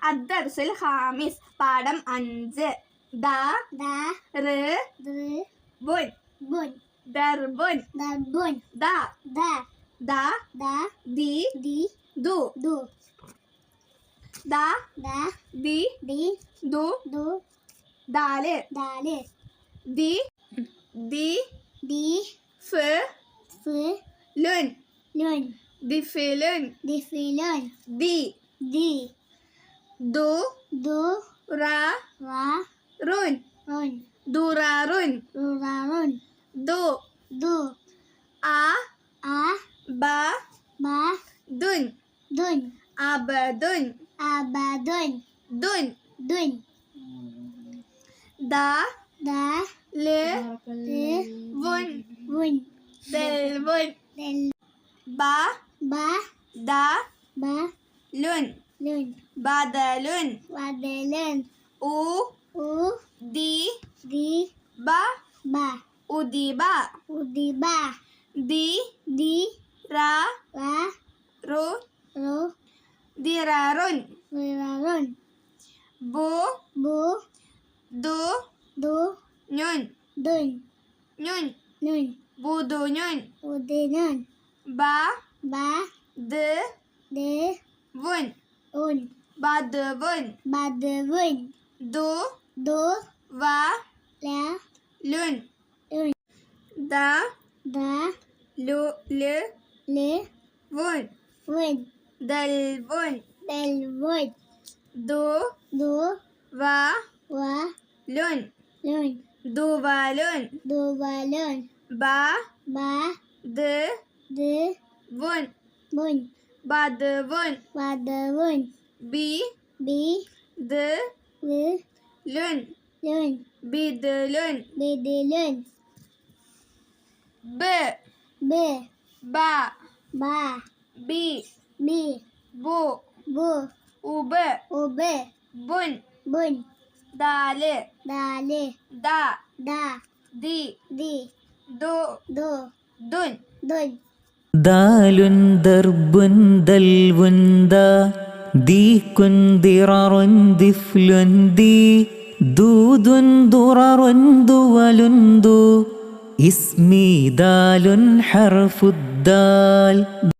അദ്ദർസുൽ ഖാമിസ് പാഠം 5 ദ ർ ബുൻ ദർബുൻ the the ദു ദ ദി ദു ദാല് ദി ഫ് ലുൻ ദിഫിലുൻ ദി ദു റാ റുൻ ദുറാറുൻ ദു ആ ബ ദുൻ അബദുൻ ദുൻ ദ ല വുൻ ദൽവുൻ ബ ദ ലുൻ ബദലുൻ ഉ ദി ബ ഉദിബ ദി റാ റു ദിറാറുൻ ബു ദു ഞുൻ ബുദുനുൻ ബ ദ വുൻ ബദവുൻ ദു വ ലുൻ ദ ലു വുൻ ദൽവുൻ ദു വ ലുൻ ദുവലുൻ ബ ദ വുൻ ബദവുൻ ബി ദ ലുൻ ബിദലുൻ ബ ബി ബു ഉബ ബുൻ ദാല് ദ ദി ദു ദുൻ ദാലുൻ ദർബുൻ ദൽവുൻ ദ ദീകുൻ ദിററുൻ ദിഫ്ലുൻ ദി ദൂദുൻ ദുററുൻ ദുവലുൻ ദു ഇസ്മി ദാലുൻ ഹർഫുദ്ദാൽ